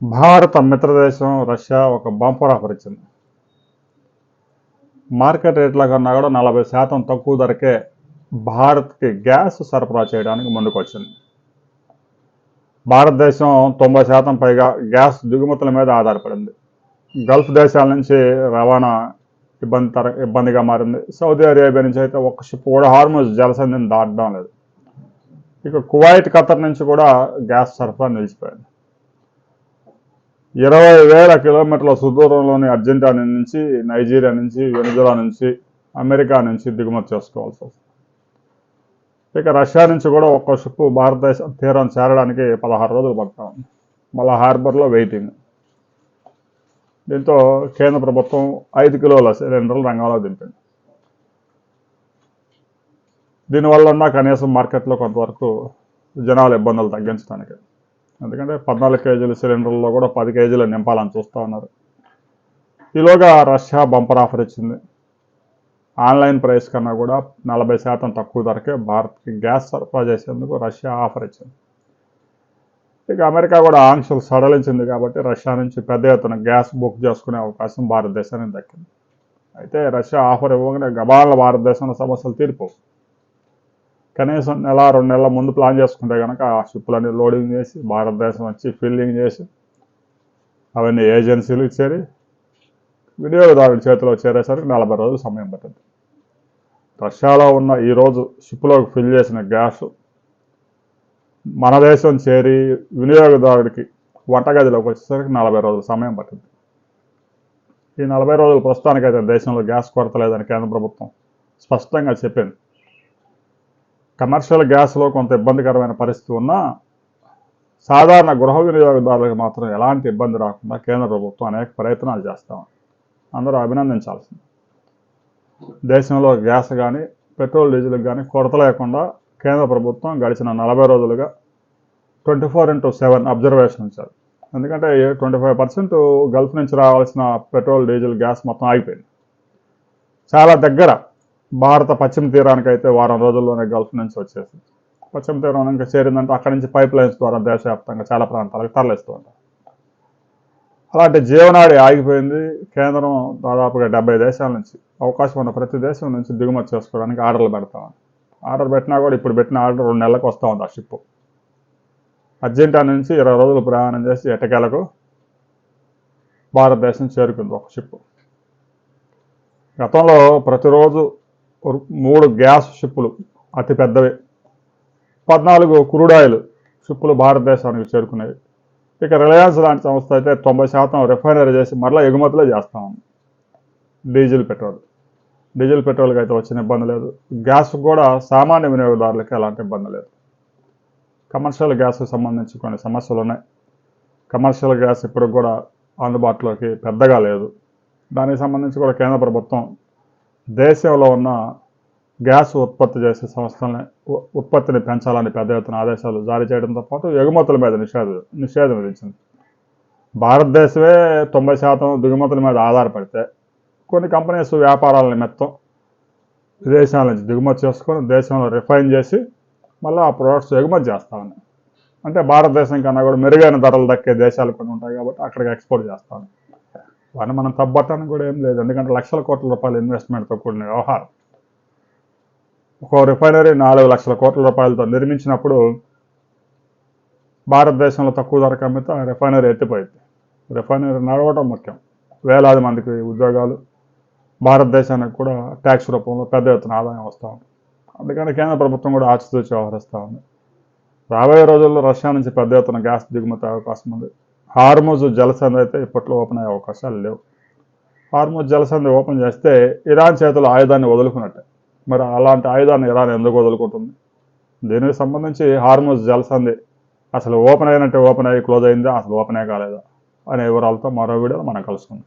భారత మిత్రదేశం రష్యా ఒక bumper offer ఇచ్చింది. మార్కెట్ రేట్ల కన్నా కూడా 40% తక్కువ ధరకే భారత్కి గ్యాస్ సరఫరా చేయడానికి ముందుకొచ్చింది. భారతదేశం 90% పైగా గ్యాస్ దిగుమతుల మీద ఆధారపడింది. గల్ఫ్ దేశాల నుంచి రవాణా ఇబ్బందిగా మారింది. సౌదీ అరేబియా నుంచి అయితే ఒక్క షిప్ కూడా హార్మోజ్ జలసంధిని దాటడం లేదు. ఇక కువైట్, ఖతర్ నుంచి కూడా గ్యాస్ సరఫరా నిలిచిపోయింది. 20,000 కిలోమీటర్ల సుదూరంలోని అర్జెంటీనా నుంచి, నైజీరియా నుంచి, వెనిజులా నుంచి, అమెరికా నుంచి దిగుమతి చేసుకోవాల్సి వస్తుంది. ఇక రష్యా నుంచి కూడా ఒక్కో షిప్ భారతదేశం తీరం చేరడానికి 16 రోజులు పడతా ఉంది. మళ్ళీ హార్బర్లో వెయిటింగ్. దీంతో కేంద్ర ప్రభుత్వం 5 కిలోల సిలిండర్లు రంగంలో దింపింది. దీనివల్ల ఉన్న కనీసం మార్కెట్లో కొంతవరకు జనాల ఇబ్బందులు తగ్గించడానికి. ఎందుకంటే 14 కేజీల సిలిండర్లో కూడా 10 కేజీలు నింపాలని చూస్తూ ఉన్నారు. ఈలోగా రష్యా బంపర్ ఆఫర్ ఇచ్చింది. ఆన్లైన్ ప్రైస్ కన్నా కూడా 40% తక్కువ ధరకే భారత్కి గ్యాస్ సరఫరా చేసేందుకు రష్యా ఆఫర్ ఇచ్చింది. ఇక అమెరికా కూడా ఆంక్షలు సడలించింది కాబట్టి రష్యా నుంచి పెద్ద ఎత్తున గ్యాస్ బుక్ చేసుకునే అవకాశం భారతదేశానికి దక్కింది. అయితే రష్యా ఆఫర్ ఇవ్వగానే గబాల భారతదేశంలో సమస్యలు తీరిపోవు. కనీసం 1-2 నెలల ముందు ప్లాన్ చేసుకుంటే కనుక ఆ షిప్పులన్నీ లోడింగ్ చేసి భారతదేశం వచ్చి ఫిల్లింగ్ చేసి అవన్నీ ఏజెన్సీలకు చేరి వినియోగదారుల చేతిలో చేరేసరికి 40 రోజులు సమయం పట్టింది. రష్యాలో ఉన్న ఈరోజు షిప్లోకి ఫిల్ చేసిన గ్యాస్ మన దేశం చేరి వినియోగదారుడికి వంటగదిలోకి వచ్చేసరికి 40 రోజుల సమయం పట్టింది. ఈ 40 రోజులు ప్రస్తుతానికైతే దేశంలో గ్యాస్ కొరత లేదని కేంద్ర ప్రభుత్వం స్పష్టంగా చెప్పింది. కమర్షియల్ గ్యాస్లో కొంత ఇబ్బందికరమైన పరిస్థితి ఉన్నా సాధారణ గృహ వినియోగదారులకు మాత్రం ఎలాంటి ఇబ్బంది రాకుండా కేంద్ర ప్రభుత్వం అనేక ప్రయత్నాలు చేస్తాం. అందరూ అభినందించాల్సింది. దేశంలో గ్యాస్ కానీ పెట్రోల్ డీజిల్కి కానీ కొరత లేకుండా కేంద్ర ప్రభుత్వం గడిచిన 40 రోజులుగా 24/7 అబ్జర్వేషన్ ఉంచారు. ఎందుకంటే 25% గల్ఫ్ నుంచి రావాల్సిన పెట్రోల్, డీజిల్, గ్యాస్ మొత్తం ఆగిపోయింది. చాలా దగ్గర భారత పశ్చిమ తీరానికి అయితే వారం రోజుల్లోనే గల్ఫ్ నుంచి వచ్చేసింది. పశ్చిమ తీరం ఇంకా చేరిందంటే అక్కడి నుంచి పైప్ లైన్స్ ద్వారా దేశవ్యాప్తంగా చాలా ప్రాంతాలకు తరలిస్తూ ఉంటారు. అలాంటి జీవనాడి ఆగిపోయింది. కేంద్రం దాదాపుగా 70 దేశాల నుంచి అవకాశం ఉన్న ప్రతి దేశం నుంచి దిగుమతి చేసుకోవడానికి ఆర్డర్లు పెడతామని. ఆర్డర్ పెట్టినా కూడా ఇప్పుడు పెట్టిన ఆర్డర్ 2 నెలలకు వస్తూ ఉంది. ఆ షిప్ అర్జెంటీనా నుంచి 20 రోజులు ప్రయాణం చేసి ఎట్టకేలకు భారతదేశం చేరుకుంది ఒక షిప్. గతంలో ప్రతిరోజు 3 గ్యాస్ షిప్పులు అతి పెద్దవి, 14 క్రూడ్ ఆయిల్ షిప్పులు భారతదేశానికి చేరుకునేవి. ఇక రిలయన్స్ లాంటి సంస్థ అయితే 90% రిఫైనరీ చేసి మరలా ఎగుమతులే చేస్తూ ఉంది. డీజిల్ పెట్రోల్కి అయితే వచ్చిన ఇబ్బంది లేదు. గ్యాస్ కూడా సామాన్య వినియోగదారులకి ఎలాంటి ఇబ్బంది లేదు. కమర్షియల్ గ్యాస్కి సంబంధించి కొన్ని సమస్యలు ఉన్నాయి. కమర్షియల్ గ్యాస్ ఇప్పుడు కూడా అందుబాటులోకి పెద్దగా లేదు. దానికి సంబంధించి కూడా కేంద్ర ప్రభుత్వం దేశంలో ఉన్న గ్యాస్ ఉత్పత్తి చేసే సంస్థలని ఉత్పత్తిని పెంచాలని పెద్ద ఎత్తున ఆదేశాలు జారీ చేయడంతో పాటు ఎగుమతుల మీద నిషేధం విధించింది. భారతదేశమే 90% దిగుమతుల మీద ఆధారపడితే కొన్ని కంపెనీస్ వ్యాపారాల నిమిత్తం విదేశాల నుంచి దిగుమతి చేసుకొని దేశంలో రిఫైన్ చేసి మళ్ళీ ఆ ప్రొడక్ట్స్ ఎగుమతి చేస్తామని. అంటే భారతదేశం కన్నా కూడా మెరుగైన ధరలు దక్కే దేశాలు కొన్ని ఉంటాయి కాబట్టి అక్కడికి ఎక్స్పోర్ట్ చేస్తామని. వాటిని మనం తప్పట్టడానికి కూడా ఏం లేదు. ఎందుకంటే లక్షల కోట్ల రూపాయల ఇన్వెస్ట్మెంట్తో కూడిన వ్యవహారం. ఒక రిఫైనరీ 4 లక్షల కోట్ల రూపాయలతో నిర్మించినప్పుడు భారతదేశంలో తక్కువ ధరకు అమ్మితే ఆ రిఫైనరీ ఎత్తిపోయింది. రిఫైనరీ నడవడం ముఖ్యం. వేలాది మందికి ఉద్యోగాలు, భారతదేశానికి కూడా ట్యాక్స్ రూపంలో పెద్ద ఎత్తున ఆదాయం వస్తూ ఉంది. అందుకని కేంద్ర ప్రభుత్వం కూడా ఆచితూచి వ్యవహరిస్తూ ఉంది. రాబోయే రోజుల్లో రష్యా నుంచి పెద్ద ఎత్తున గ్యాస్ దిగుమతి అవకాశం ఉంది. హార్మోజ్ జలసంధి అయితే ఇప్పట్లో ఓపెన్ అయ్యే అవకాశాలు లేవు. హార్మోజ్ జలసంధి ఓపెన్ చేస్తే ఇరాన్ చేతుల ఆయుధాన్ని వదులుకున్నట్టే. మరి అలాంటి ఆయుధాన్ని ఇరాన్ ఎందుకు వదులుకుంటుంది? దీనికి సంబంధించి హార్మోజ్ జలసంధి అసలు ఓపెన్ అయినట్టే ఓపెన్ అయ్యి క్లోజ్ అయిందా, అసలు ఓపెనే కాలేదా అనే వివరాలతో మరో వీడియోలో మనం కలుసుకుందాం.